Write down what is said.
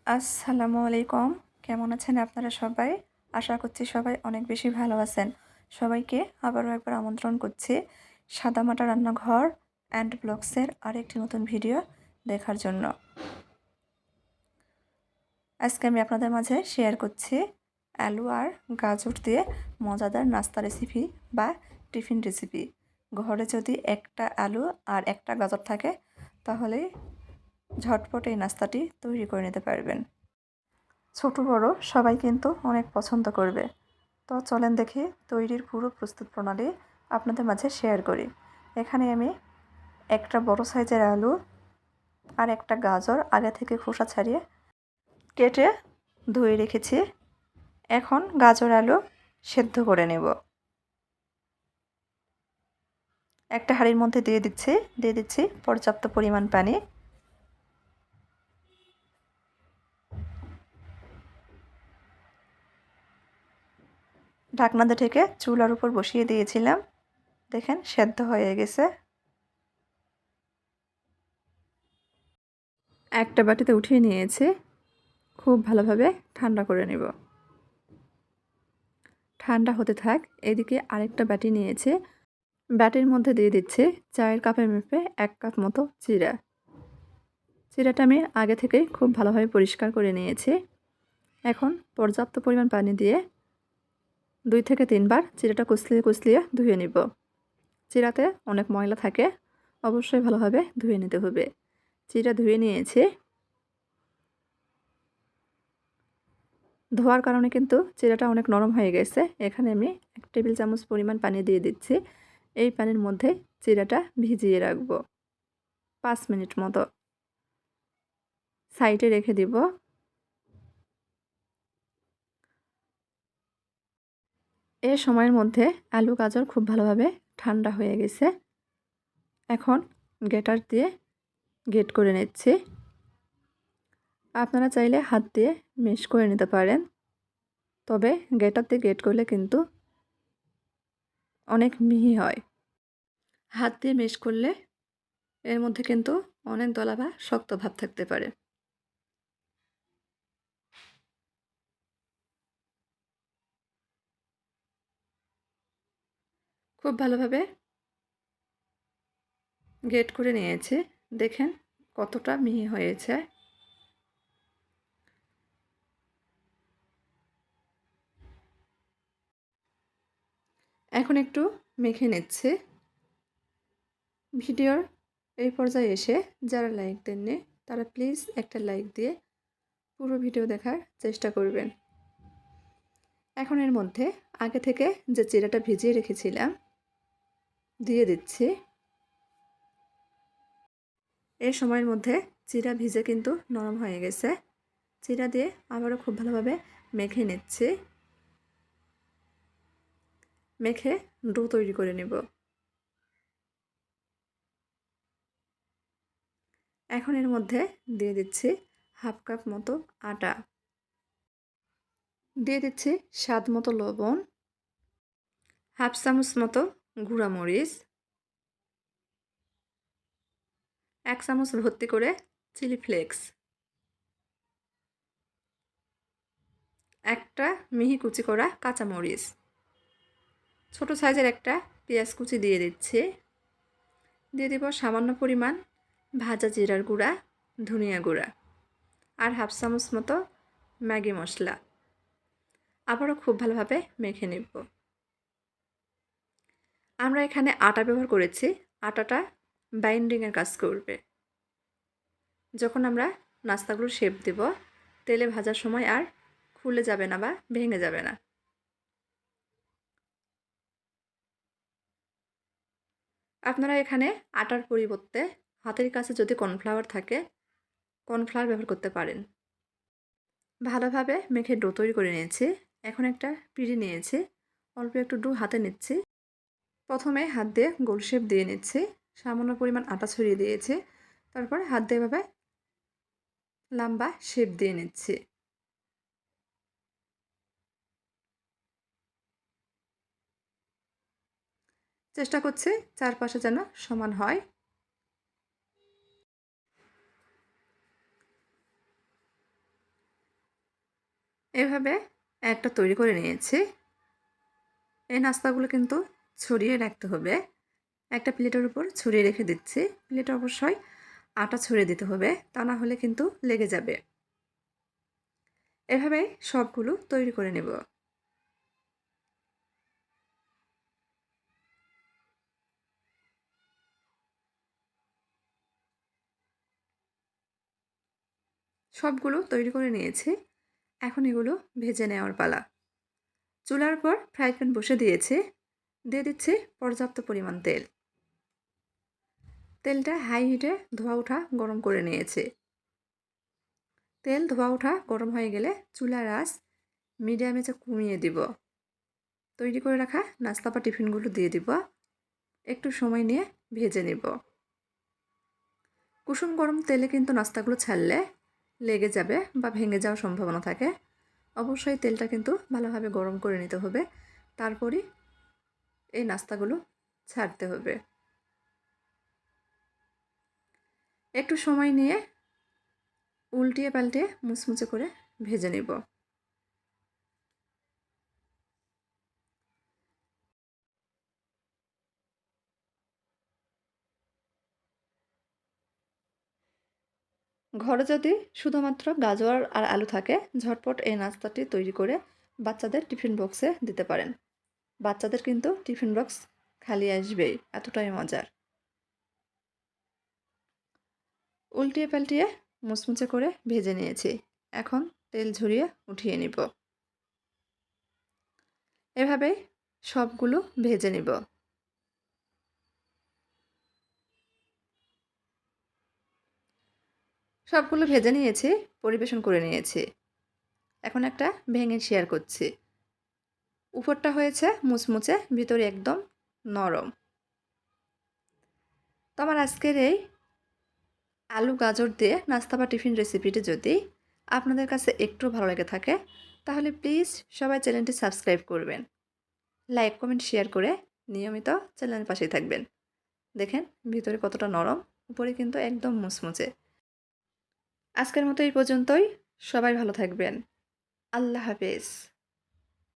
আসসালামু আলাইকুম। কেমন আছেন আপনারা সবাই? আশা করছি সবাই অনেক বেশি ভালো আছেন। সবাইকে আবারও একবার আমন্ত্রণ করছি সাদামাটা রান্নাঘর অ্যান্ড ব্লগসের আরেকটি নতুন ভিডিও দেখার জন্য। আজকে আমি আপনাদের মাঝে শেয়ার করছি আলু আর গাজর দিয়ে মজাদার নাস্তা রেসিপি বা টিফিন রেসিপি। ঘরে যদি একটা আলু আর একটা গাজর থাকে তাহলে ঝটপট এই নাস্তাটি তৈরি করে নিতে পারবেন। ছোট বড় সবাই কিন্তু অনেক পছন্দ করবে। তো চলেন দেখি তৈরির পুরো প্রস্তুত প্রণালী আপনাদের মাঝে শেয়ার করি। এখানে আমি একটা বড় সাইজের আলু আর একটা গাজর আগে থেকে খোসা ছাড়িয়ে কেটে ধুয়ে রেখেছি। এখন গাজর আলু সেদ্ধ করে নেব। একটা হাঁড়ির মধ্যে দিয়ে দিচ্ছি পর্যাপ্ত পরিমাণ পানি। ঢাকনা দিয়ে ঢেকে চুলার উপর বসিয়ে দিয়েছিলাম। দেখেন সেদ্ধ হয়ে গেছে। একটা বাটিতে উঠিয়ে নিয়েছি। খুব ভালোভাবে ঠান্ডা করে নেব। ঠান্ডা হতে থাক। এদিকে আরেকটা বাটি নিয়েছে। বাটির মধ্যে দিয়ে দিচ্ছে চায়ের কাপের মেপে 1 কাপ মতো চিড়া। চিড়াটা আমি আগে থেকেই খুব ভালোভাবে পরিষ্কার করে নিয়েছি। এখন পর্যাপ্ত পরিমাণ পানি দিয়ে 2 থেকে 3 বার চিড়াটা কুচলিয়ে ধুয়ে নিব। চিড়াতে অনেক ময়লা থাকে, অবশ্যই ভালোভাবে ধুয়ে নিতে হবে। চিড়া ধুয়ে নিয়েছি। ধোয়ার কারণে কিন্তু চিড়াটা অনেক নরম হয়ে গেছে। এখানে আমি 1 টেবিল চামচ পরিমাণ পানি দিয়ে দিচ্ছি। এই পানির মধ্যে চিড়াটা ভিজিয়ে রাখব 5 মিনিট মতো। সাইডে রেখে দিব। এই সময়ের মধ্যে আলু গাজর খুব ভালোভাবে ঠান্ডা হয়ে গেছে। এখন গ্রেটার দিয়ে গ্রেট করে নিচ্ছি। আপনারা চাইলে হাত দিয়ে ম্যাশ করে নিতে পারেন, তবে গ্রেটার দিয়ে গ্রেট করলে কিন্তু অনেক মিহি হয়। হাত দিয়ে ম্যাশ করলে এর মধ্যে কিন্তু অনেক দলা বা শক্ত ভাব থাকতে পারে। খুব ভালোভাবে গ্রেট করে নিয়েছি। দেখেন কতটা মিহি হয়েছে। এখন একটু মেখে নিচ্ছি। ভিডিওর এই পর্যায়ে এসে যারা লাইক দেননি তারা প্লিজ একটা লাইক দিয়ে পুরো ভিডিও দেখার চেষ্টা করবেন। এখন এর মধ্যে আগে থেকে যে চিড়াটা ভিজিয়ে রেখেছিলাম দিয়ে দিচ্ছি। এই সময়ের মধ্যে চিড়া ভিজে কিন্তু নরম হয়ে গেছে। চিড়া দিয়ে আবারও খুব ভালোভাবে মেখে নিচ্ছি। মেখে ডো তৈরি করে নেব। এখন এর মধ্যে দিয়ে দিচ্ছি 1/2 কাপ মতো আটা। দিয়ে দিচ্ছি স্বাদ মতো লবণ, 1/2 চামচ মতো গুঁড়া মরিচ, 1 চামচ ভর্তি করে চিলি ফ্লেক্স, একটা মিহি কুচি করা কাঁচামরিচ, ছোট সাইজের একটা পেঁয়াজ কুচি দিয়ে দিচ্ছি। দিয়ে দিব সামান্য পরিমাণ ভাজা জিরার গুঁড়া, ধনিয়া গুঁড়া আর 1/2 চামচ মতো ম্যাগি মশলা। আবারও খুব ভালোভাবে মেখে নেব। আমরা এখানে আটা ব্যবহার করেছি। আটাটা বাইন্ডিংয়ের কাজ করবে। যখন আমরা নাস্তাগুলোর শেপ দেব তেলে ভাজার সময় আর খুলে যাবে না বা ভেঙে যাবে না। আপনারা এখানে আটার পরিবর্তে হাতের কাছে যদি কর্নফ্লাওয়ার থাকে কর্নফ্লাওয়ার ব্যবহার করতে পারেন। ভালোভাবে মেখে ডো তৈরি করে নিয়েছি। এখন একটা পিঁড়ি নিয়েছি। অল্প একটু ডো হাতে নিচ্ছি। প্রথমে হাত দিয়ে গোল শেপ দিয়ে নিচ্ছি। সামান্য পরিমাণ আটা ছড়িয়ে দিয়েছি। তারপর হাত দিয়ে এভাবে লম্বা শেপ দিয়ে নিচ্ছি। চেষ্টা করছি চারপাশে যেন সমান হয়। এভাবে একটা তৈরি করে নিয়েছি। এই নাস্তাগুলো কিন্তু ছড়িয়ে রাখতে হবে। একটা প্লেটের উপর ছড়িয়ে রেখে দিচ্ছি। প্লেটে অবশ্যই আটা ছড়িয়ে দিতে হবে, তা না হলে কিন্তু লেগে যাবে। এভাবে সবগুলো তৈরি করে নেব। সবগুলো তৈরি করে নিয়েছি। এখন এগুলো ভেজে নেওয়ার পালা। চুলার উপর ফ্রাই প্যান বসে দিয়েছি। দিয়ে দিচ্ছি পর্যাপ্ত পরিমাণ তেল। তেলটা হাই হিটে ধোয়া ওঠা গরম করে নিয়েছি। তেল ধোয়া ওঠা গরম হয়ে গেলে চুলার আঁচ মিডিয়ামে কমিয়ে দিব। তৈরি করে রাখা নাস্তা বা টিফিনগুলো দিয়ে দিব। একটু সময় নিয়ে ভেজে নেব। কুসুম গরম তেলে কিন্তু নাস্তাগুলো ছাড়লে লেগে যাবে বা ভেঙে যাওয়ার সম্ভাবনা থাকে। অবশ্যই তেলটা কিন্তু ভালোভাবে গরম করে নিতে হবে, তারপরই এই নাস্তাগুলো ছাড়তে হবে। একটু সময় নিয়ে উল্টিয়ে পাল্টে মুচমুচে করে ভেজে নেব। ঘরে যদি শুধুমাত্র গাজর আর আলু থাকে, ঝটপট এই নাস্তাটি তৈরি করে বাচ্চাদের টিফিন বক্সে দিতে পারেন। বাচ্চাদের কিন্তু টিফিন বক্স খালি আসবেই, এতটাই মজার। উল্টিয়ে পাল্টিয়ে মুচমুচে করে ভেজে নিয়েছি। এখন তেল ঝরিয়ে উঠিয়ে নিব। এভাবেই সবগুলো ভেজে নিব। সবগুলো ভেজে নিয়েছি, পরিবেশন করে নিয়েছি। এখন একটা ভেঙে শেয়ার করছি। উপরটা হয়েছে মুচমুচে, ভিতরে একদম নরম। তো আমার আজকের এই আলু গাজর দিয়ে নাস্তা বা টিফিন রেসিপিটি যদি আপনাদের কাছে একটু ভালো লেগে থাকে, তাহলে প্লিজ সবাই চ্যানেলটি সাবস্ক্রাইব করবেন। লাইক কমেন্ট শেয়ার করে নিয়মিত চ্যানেলের পাশেই থাকবেন। দেখেন ভিতরে কতটা নরম, উপরে কিন্তু একদম মুচমুচে। আজকের মতো এই পর্যন্তই। সবাই ভালো থাকবেন। আল্লাহ হাফেজ।